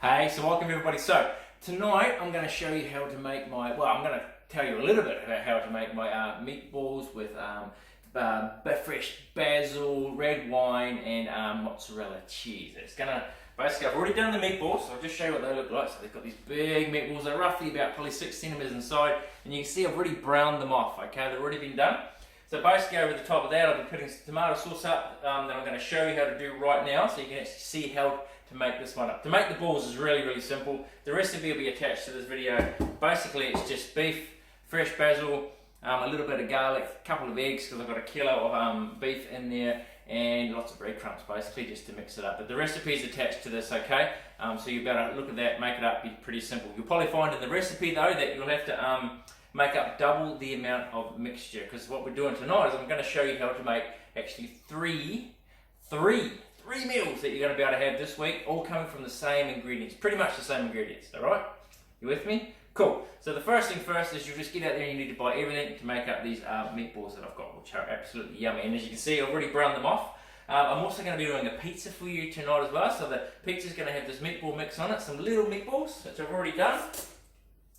Hey, so welcome everybody. So tonight I'm going to show you how to make I'm going to tell you a little bit about how to make my meatballs with fresh basil, red wine and mozzarella cheese. It's going to, basically I've already done the meatballs, so I'll just show you what they look like. So they've got these big meatballs, they're roughly about probably 6 centimeters inside, and you can see I've already browned them off, okay, they've already been done. So basically over the top of that I'll be putting some tomato sauce up that I'm going to show you how to do right now, so you can actually see how to make this one up. To make the balls is really simple. The recipe will be attached to this video. Basically it's just beef, fresh basil, a little bit of garlic, a couple of eggs because I've got a kilo of beef in there, and lots of breadcrumbs basically just to mix it up. But the recipe is attached to this, okay? So you better look at that, make it up, be pretty simple. You'll probably find in the recipe though that you'll have to make up double the amount of mixture, because what we're doing tonight is I'm going to show you how to make actually three meals that you're going to be able to have this week, all coming from the same ingredients, pretty much the same ingredients, alright? You with me? Cool. So the first thing first is you just get out there and you need to buy everything to make up these meatballs that I've got, which are absolutely yummy. And as you can see, I've already browned them off. I'm also going to be doing a pizza for you tonight as well. So the pizza's going to have this meatball mix on it, some little meatballs, which I've already done.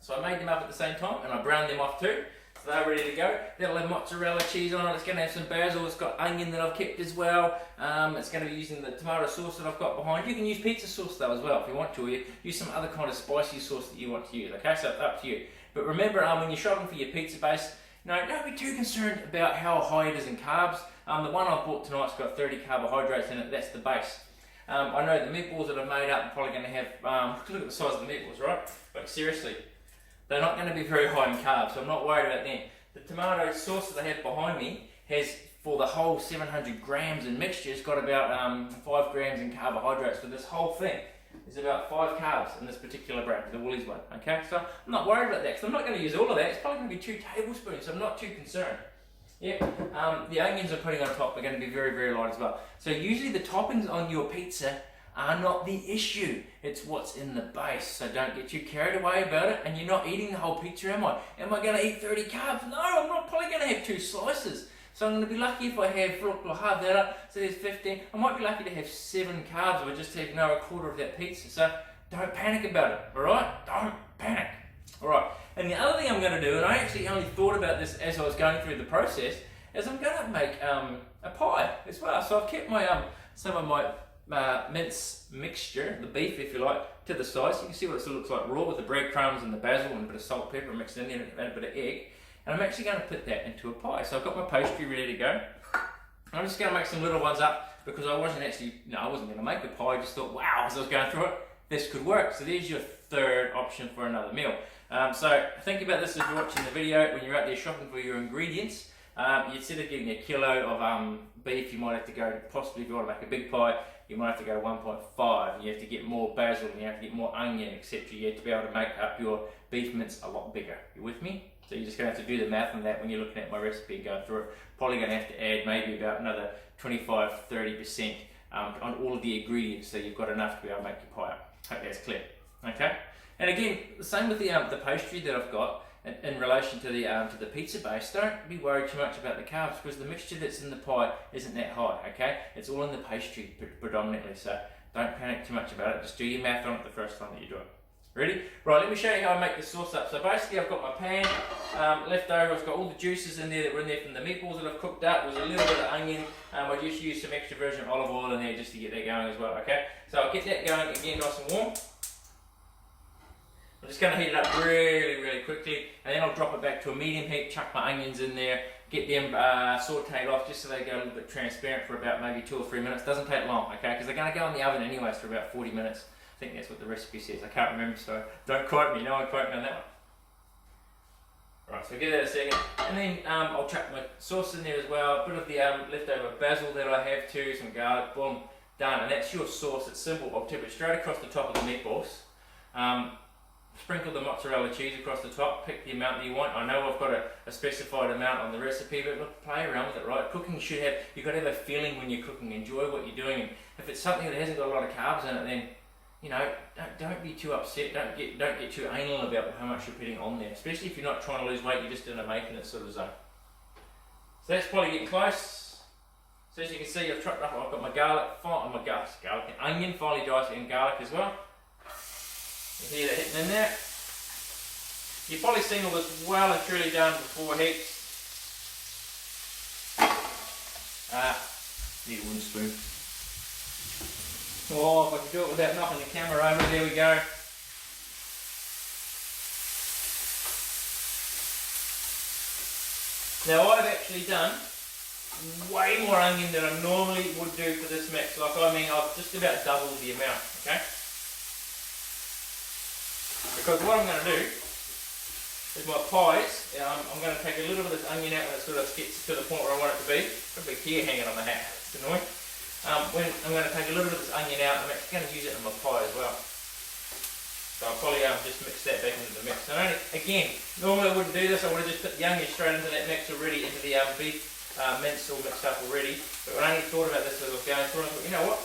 So I made them up at the same time and I browned them off too. So they're ready to go. That'll have mozzarella cheese on it. It's going to have some basil. It's got onion that I've kept as well. It's going to be using the tomato sauce that I've got behind. You can use pizza sauce though as well if you want to. Or you use some other kind of spicy sauce that you want to use. Okay, so it's up to you. But remember, when you're shopping for your pizza base, don't be too concerned about how high it is in carbs. The one I bought tonight's got 30 carbohydrates in it. That's the base. I know the meatballs that I've made up are probably going to have. Look at the size of the meatballs, right? But seriously, they're not going to be very high in carbs, so I'm not worried about them. The tomato sauce that I have behind me has, for the whole 700 grams in mixture, it's got about 5 grams in carbohydrates. So this whole thing is about 5 carbs in this particular brand, the Woolies one. Okay, so I'm not worried about that because I'm not going to use all of that. It's probably going to be 2 tablespoons, so I'm not too concerned. Yeah, the onions I'm putting on top are going to be very light as well. So usually the toppings on your pizza are not the issue, it's what's in the base. So don't get too carried away about it, and you're not eating the whole pizza, am I? Am I going to eat 30 carbs? No, I'm not probably going to have 2 slices. So I'm going to be lucky if I have, look, I'll halve that up, so there's 15. I might be lucky to have 7 carbs if I just have a quarter of that pizza. So don't panic about it, alright? Don't panic. Alright, and the other thing I'm going to do, and I actually only thought about this as I was going through the process, is I'm going to make a pie as well. So I've kept my some of my mince mixture, the beef if you like, to the side. So you can see what it looks like raw with the breadcrumbs and the basil and a bit of salt, pepper mixed in there and a bit of egg. And I'm actually going to put that into a pie. So I've got my pastry ready to go. I'm just going to make some little ones up because I wasn't going to make a pie. I just thought, wow, as I was going through it, this could work. So there's your third option for another meal. So think about this as you're watching the video. When you're out there shopping for your ingredients, instead of getting a kilo of beef, you might have to go, possibly if you want to make a big pie, you might have to go 1.5. You have to get more basil, and you have to get more onion, etc. You have to be able to make up your beef mince a lot bigger. You with me? So you're just going to have to do the math on that when you're looking at my recipe and going through it. Probably going to have to add maybe about another 25-30% on all of the ingredients, so you've got enough to be able to make your pie up. Hope that's clear. Okay? And again, the same with the pastry that I've got. In relation to the pizza base, don't be worried too much about the carbs because the mixture that's in the pie isn't that high, okay? It's all in the pastry predominantly, so don't panic too much about it. Just do your math on it the first time that you do it. Ready? Right, let me show you how I make the sauce up. So basically I've got my pan left over. It's got all the juices in there that were in there from the meatballs that I've cooked up. There's a little bit of onion. I just used some extra virgin olive oil in there just to get that going as well, okay? So I'll get that going again nice and warm. I'm just going to heat it up really quickly, and then I'll drop it back to a medium heat, chuck my onions in there, get them sauteed off just so they go a little bit transparent for about maybe 2 or 3 minutes. Doesn't take long, okay, because they're going to go in the oven anyways for about 40 minutes. I think that's what the recipe says. I can't remember, so don't quote me. No one quote me on that one. Right, so give that a second, and then I'll chuck my sauce in there as well, a bit of the leftover basil that I have too, some garlic, boom, done, and that's your sauce. It's simple. I'll tip it straight across the top of the meatballs. Sprinkle the mozzarella cheese across the top, pick the amount that you want. I know I've got a specified amount on the recipe, but look, play around with it, right? Cooking should have, you've got to have a feeling when you're cooking, enjoy what you're doing. And if it's something that hasn't got a lot of carbs in it, then, don't be too upset, don't get too anal about how much you're putting on there, especially if you're not trying to lose weight, you're just in a maintenance sort of zone. So that's probably getting close. So as you can see, I've got my garlic, onion finely diced and garlic as well. You hear that hitting in there? You've probably seen all this well and truly done before heaps. Need a wooden spoon. Oh, if I could do it without knocking the camera over, there we go. Now I've actually done way more onion than I normally would do for this mix. Like, I mean, I've just about doubled the amount, okay? Because what I'm going to do is my pies, I'm going to take a little bit of this onion out when it sort of gets to the point where I want it to be. Got a big hair hanging on the hat, it's annoying. When I'm going to take a little bit of this onion out, I'm actually going to use it in my pie as well. So I'll probably just mix that back into the mix. And again, normally I wouldn't do this, I would have just put the onion straight into that mix already, into the beef minced all mixed up already. But when I only thought about this as I was going through, I thought, you know what?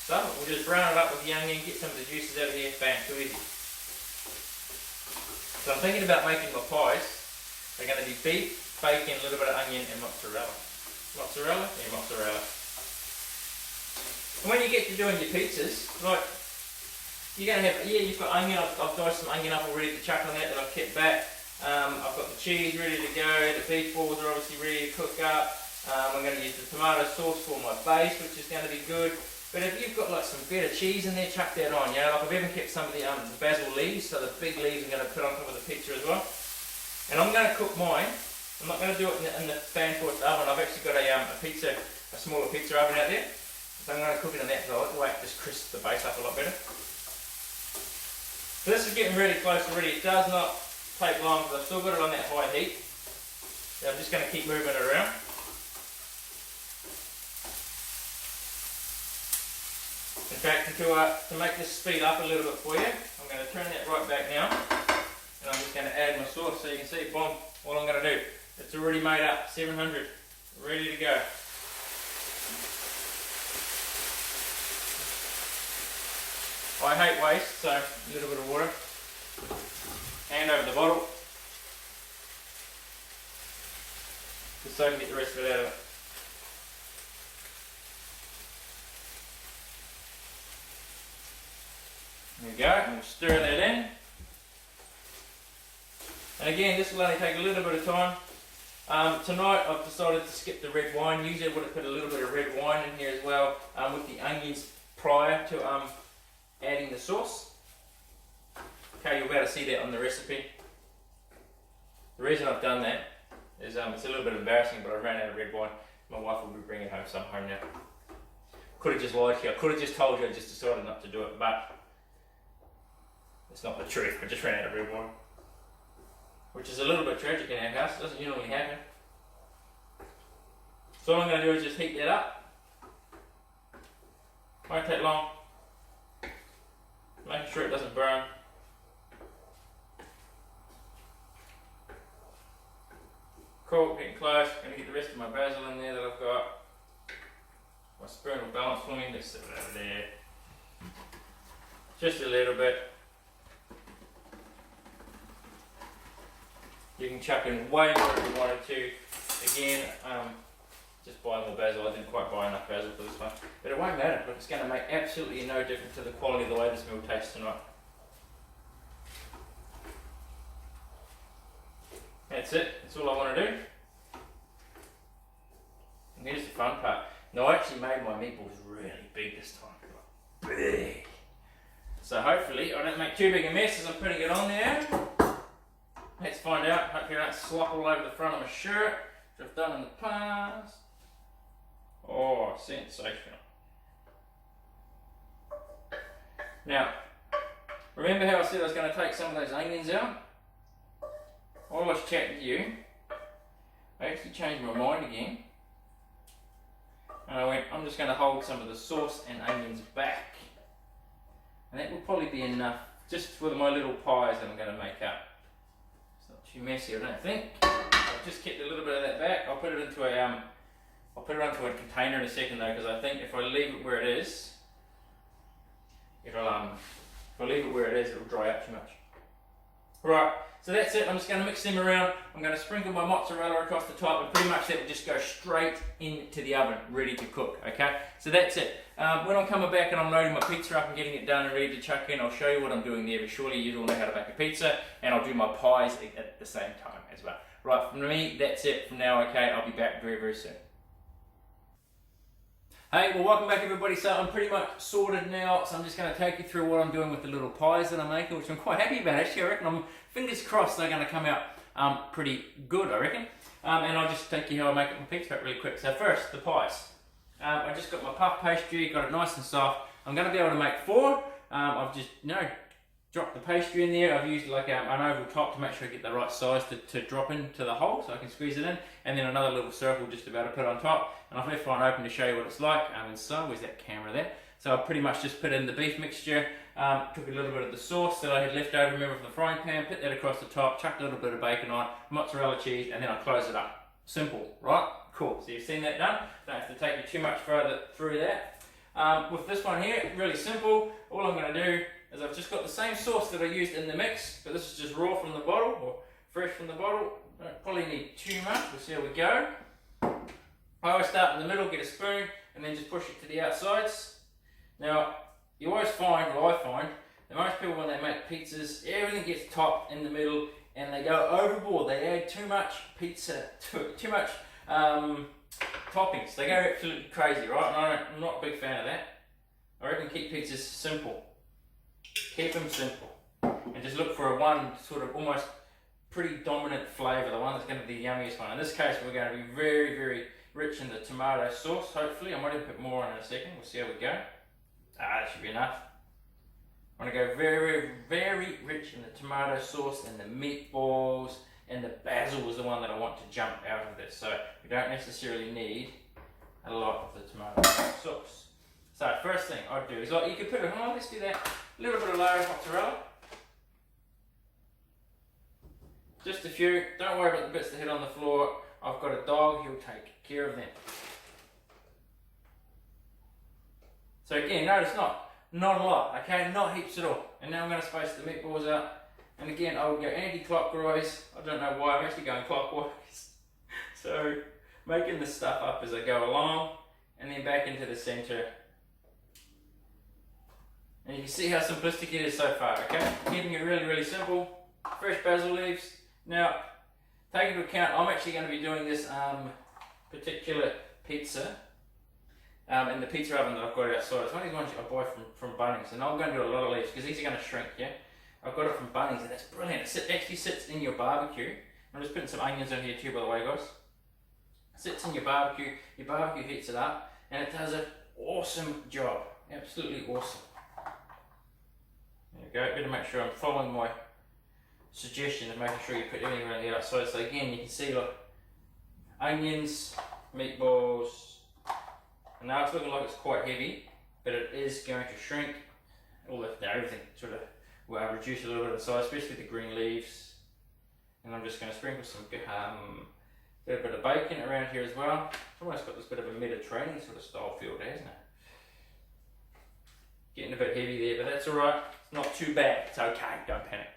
So we'll just brown it up with the onion, get some of the juices out of here, bang, too easy. So I'm thinking about making my pies. They're going to be beef, bacon, a little bit of onion and mozzarella. Mozzarella? Yeah, mozzarella. And when you get to doing your pizzas, like, you're going to have, yeah, you've got onion, I've diced some onion up already to chuck on that I've kept back. I've got the cheese ready to go, the beef balls are obviously ready to cook up. I'm going to use the tomato sauce for my base, which is going to be good. But if you've got like some feta cheese in there, chuck that on. You know, like I've even kept some of the basil leaves, so the big leaves I'm going to put on top of the pizza as well. And I'm going to cook mine. I'm not going to do it in the fan torch oven. I've actually got a smaller pizza oven out there. So I'm going to cook it in that, so I like the way it just crisps the base up a lot better. So this is getting really close already. It does not take long because I've still got it on that high heat. So I'm just going to keep moving it around. In fact, to make this speed up a little bit for you, I'm going to turn that right back now. And I'm just going to add my sauce so you can see, boom, what I'm going to do. It's already made up, 700, ready to go. I hate waste, so a little bit of water. Hand over the bottle. Just so I can get the rest of it out of it. There we go, and we'll stir that in. And again, this will only take a little bit of time. Tonight I've decided to skip the red wine. Usually I would have put a little bit of red wine in here as well with the onions prior to adding the sauce. Okay, you'll be able to see that on the recipe. The reason I've done that is it's a little bit embarrassing, but I ran out of red wine. My wife will be bringing home some home now. Could have just lied to you. I could have just told you. I just decided not to do it, but it's not the truth. I just ran out of red wine, which is a little bit tragic in our house. It doesn't usually happen. So all I'm going to do is just heat that up. Won't take long. Making sure it doesn't burn. Cool, getting close. Going to get the rest of my basil in there that I've got. My spoon will balance for me. Just sit it over there. Just a little bit. You can chuck in way more if you wanted to. Again, just buy more basil. I didn't quite buy enough basil for this one. But it won't matter. Look, it's going to make absolutely no difference to the quality of the way this meal tastes tonight. That's it. That's all I want to do. And here's the fun part. Now I actually made my meatballs really big this time. Big. So hopefully I don't make too big a mess as I'm putting it on there. Let's find out. Hopefully I don't slop all over the front of my shirt, which I've done in the past. Oh, sensational. Now, remember how I said I was going to take some of those onions out? While I was chatting to you, I actually changed my mind again. And I went, I'm just going to hold some of the sauce and onions back. And that will probably be enough just for my little pies that I'm going to make up. It's not too messy, I don't think. I've just kept a little bit of that back. I'll put it into a container in a second though, because I think if I leave it where it is, it'll dry out too much. Right, so that's it. I'm just going to mix them around. I'm going to sprinkle my mozzarella across the top, and pretty much that will just go straight into the oven, ready to cook, okay? So that's it. When I'm coming back and I'm loading my pizza up and getting it done and ready to chuck in, I'll show you what I'm doing there, but surely you all know how to make a pizza, and I'll do my pies at the same time as well. Right, from me, that's it from now, okay? I'll be back very, very soon. Hey, well, welcome back everybody. So I'm pretty much sorted now, so I'm just going to take you through what I'm doing with the little pies that I'm making, which I'm quite happy about actually. I reckon I'm, fingers crossed, they're going to come out pretty good, I reckon. And I'll just take you how I make it my pizza really quick. So first, the pies. I just got my puff pastry, got it nice and soft. I'm going to be able to make 4. I've just, dropped the pastry in there. I've used like an oval top to make sure I get the right size to drop into the hole so I can squeeze it in, and then another little circle just about to put on top, and I've left one open to show you what it's like. And so, where's that camera there? So I pretty much just put in the beef mixture, took a little bit of the sauce that I had left over, remember, from the frying pan, put that across the top, chucked a little bit of bacon on, mozzarella cheese, and then I close it up. Simple, right? Cool, so you've seen that done. Don't have to take you too much further through that. With this one here, really simple. All I'm going to do is I've just got the same sauce that I used in the mix, but this is just raw from the bottle, or fresh from the bottle. Don't probably need too much, we'll see how we go. I always start in the middle, get a spoon, and then just push it to the outsides. Now, you always find, or I find, that most people when they make pizzas, everything gets topped in the middle, and they go overboard. They add too much pizza, too much toppings. They go absolutely crazy, right? And I'm not a big fan of that. I reckon keep pizzas simple. Keep them simple, and just look for one sort of almost pretty dominant flavour, the one that's going to be the yummiest one. In this case, we're going to be very, very rich in the tomato sauce, hopefully. I might even put more in a second, we'll see how we go. That should be enough. I want to go very, very rich in the tomato sauce and the meatballs, and the basil is the one that I want to jump out of this, so we don't necessarily need a lot of the tomato sauce. So first thing I'd do is, like, you could put let's do that, a little bit of layer of mozzarella. Just a few, don't worry about the bits that hit on the floor. I've got a dog, he'll take care of them. So again, notice not a lot, okay, not heaps at all. And now I'm going to space the meatballs out. And again, I will go anti-clockwise. I don't know why, I'm actually going clockwise. So, making the stuff up as I go along, and then back into the center. And you can see how simplistic it is so far, okay? Keeping it really, really simple. Fresh basil leaves. Now, take into account, I'm actually going to be doing this particular pizza in the pizza oven that I've got outside. It's one of these ones I buy from Bunnings, and I'm going to do a lot of leaves because these are going to shrink, yeah? I've got it from Bunnings, and that's brilliant. It actually sits in your barbecue. I'm just putting some onions in here too, by the way, guys. It sits in your barbecue heats it up, and it does an awesome job. Absolutely awesome. There we go. Better make sure I'm following my suggestion of making sure you put everything around the outside. So again, you can see, look, onions, meatballs, and now it's looking like it's quite heavy, but it is going to shrink. Everything sort of will reduce a little bit of size, especially the green leaves. And I'm just going to sprinkle some a bit of bacon around here as well. It's almost got this bit of a Mediterranean sort of style feel there, hasn't it? Getting a bit heavy there, but that's alright. It's not too bad. It's okay. Don't panic.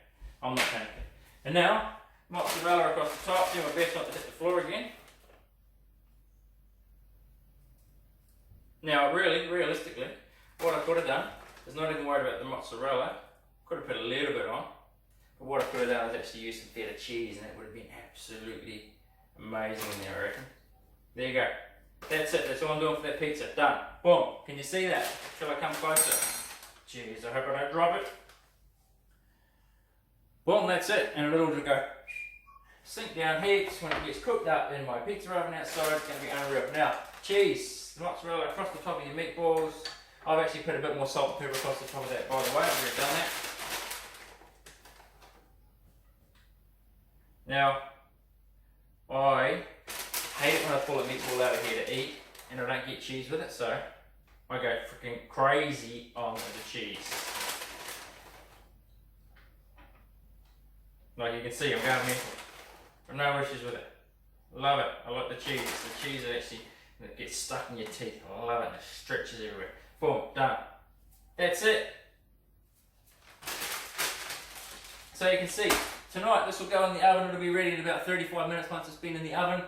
I'm not panicking. And now, mozzarella across the top. Do my best not to hit the floor again. Now, realistically, what I could have done is not even worried about the mozzarella. Could have put a little bit on. But what I could have done is actually use some feta cheese, and it would have been absolutely amazing in there, I reckon. There you go. That's it. That's all I'm doing for that pizza. Done. Boom. Can you see that? Shall I come closer? Jeez, I hope I don't drop it. Boom, that's it. And it'll just go sink down here. When it gets cooked up in my pizza oven outside, it's going to be unreal. Now, cheese, mozzarella across the top of your meatballs. I've actually put a bit more salt and pepper across the top of that, by the way. I've already done that. Now, I hate it when I pull a meatball out of here to eat and I don't get cheese with it, so I go freaking crazy on the cheese. Like you can see, I'm going mental. I've no issues with it. Love it. I like the cheese. The cheese actually, it gets stuck in your teeth. I love it. It stretches everywhere. Boom, done. That's it. So you can see, tonight this will go in the oven. It'll be ready in about 35 minutes once it's been in the oven.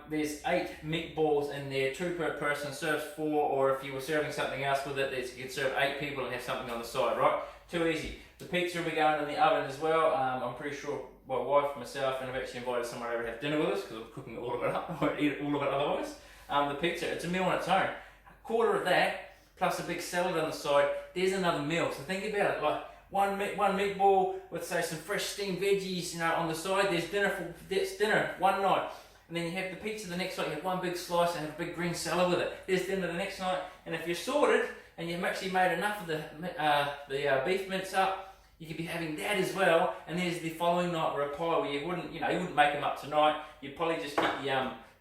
There's 8 meatballs in there, 2 per person, serves 4, or if you were serving something else with it, you could serve 8 people and have something on the side, right? Too easy. The pizza will be going in the oven as well. I'm pretty sure my wife, myself, and I've actually invited someone over to have dinner with us because I'm cooking all of it up. I won't eat all of it otherwise. The pizza, it's a meal on its own. A quarter of that, plus a big salad on the side, there's another meal. So think about it, like one meatball with, say, some fresh steamed veggies, you know, on the side. That's dinner one night. And then you have the pizza the next night, you have one big slice and have a big green salad with it. There's dinner the next night, and if you're sorted and you've actually made enough of the beef mince up, you could be having that as well. And there's the following night where a pie where you wouldn't make them up tonight. You'd probably just keep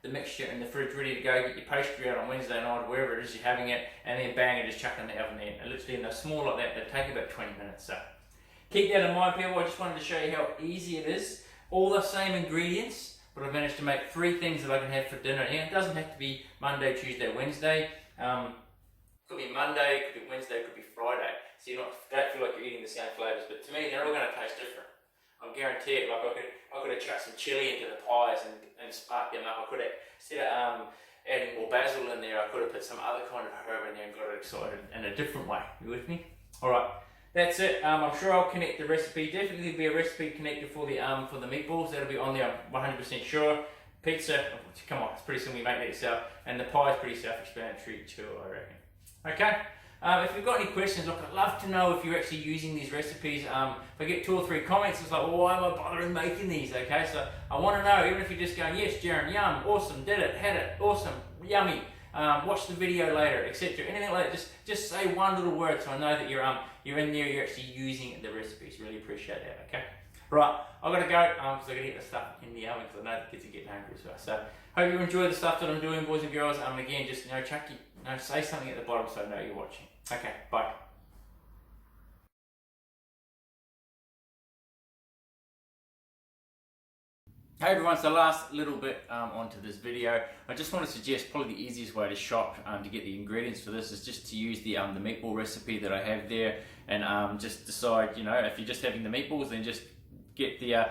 the mixture in the fridge ready to go, get your pastry out on Wednesday night, wherever it is you're having it, and then bang, and just chuck it in the oven there. And literally, in they're small like that, they take about 20 minutes. So keep that in mind, people. I just wanted to show you how easy it is. All the same ingredients, but I've managed to make 3 things that I can have for dinner here. It doesn't have to be Monday, Tuesday, Wednesday. Could be Monday, could be Wednesday, could be Friday. So you don't feel like you're eating the same flavours. But to me, they're all going to taste different. I guarantee it. Like I could have chucked some chilli into the pies and sparked them up. I could have, instead of adding more basil in there, I could have put some other kind of herb in there and got it excited in a different way. You with me? Alright. That's it. I'm sure I'll connect the recipe. Definitely be a recipe connected for the meatballs. That'll be on there. I'm 100% sure. Pizza, come on, it's pretty simple. You make that yourself. And the pie is pretty self-explanatory too, I reckon. Okay. If you've got any questions, look, I'd love to know if you're actually using these recipes. If I get 2 or 3 comments, it's like, well, why am I bothering making these? Okay, so I want to know, even if you're just going, yes, Jaron, yum, awesome, did it, had it, awesome, yummy. Watch the video later, etc. Anything like that, just say one little word so I know that you're in there, you're actually using the recipes. Really appreciate that, okay? Right, I've got to go because I've got to get the stuff in the oven because I know the kids are getting hungry as well. So, hope you enjoy the stuff that I'm doing, boys and girls. Again, just, say something at the bottom so I know you're watching. Okay, bye. Hey everyone, so last little bit onto this video. I just want to suggest probably the easiest way to shop to get the ingredients for this is just to use the meatball recipe that I have there, and just decide, if you're just having the meatballs, then just get the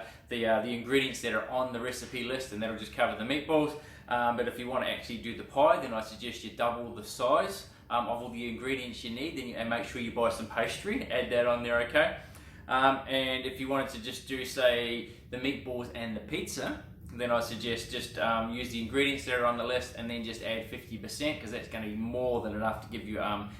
ingredients that are on the recipe list, and that'll just cover the meatballs. But if you want to actually do the pie, then I suggest you double the size of all the ingredients you need, and make sure you buy some pastry, add that on there, okay? And if you wanted to just do, say, the meatballs and the pizza, then I suggest just use the ingredients that are on the list and then just add 50%, because that's going to be more than enough to give you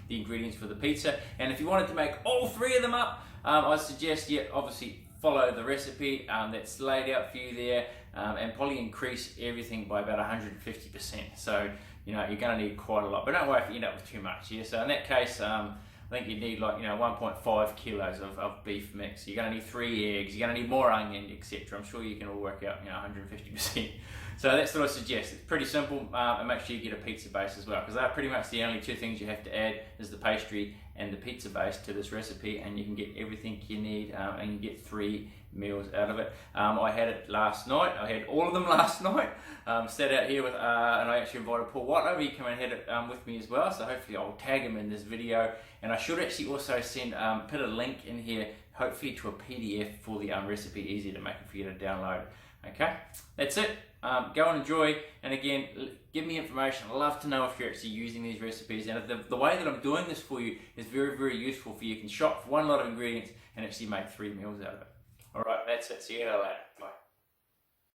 the ingredients for the pizza. And if you wanted to make all 3 of them up, I suggest, obviously follow the recipe that's laid out for you there, and probably increase everything by about 150%. So, you're going to need quite a lot, but don't worry if you end up with too much here. So in that case, I think you need 1.5 kilos of beef mix. You're going to need 3 eggs. You're going to need more onion, etc. I'm sure you can all work out 150%. So that's what I suggest. It's pretty simple, and make sure you get a pizza base as well, because they're pretty much the only 2 things you have to add is the pastry and the pizza base to this recipe, and you can get everything you need, and you get 3 meals out of it. I had it last night. I had all of them last night. Sat out here with, and I actually invited Paul White over. He came and had it with me as well. So hopefully I'll tag him in this video. And I should actually also send, put a link in here, hopefully to a PDF for the recipe, easy to make it for you to download. Okay, that's it. Go and enjoy. And again, give me information. I'd love to know if you're actually using these recipes. And if the way that I'm doing this for you is very, very useful for you. You can shop for one lot of ingredients and actually make 3 meals out of it. Alright, that's it. See you later.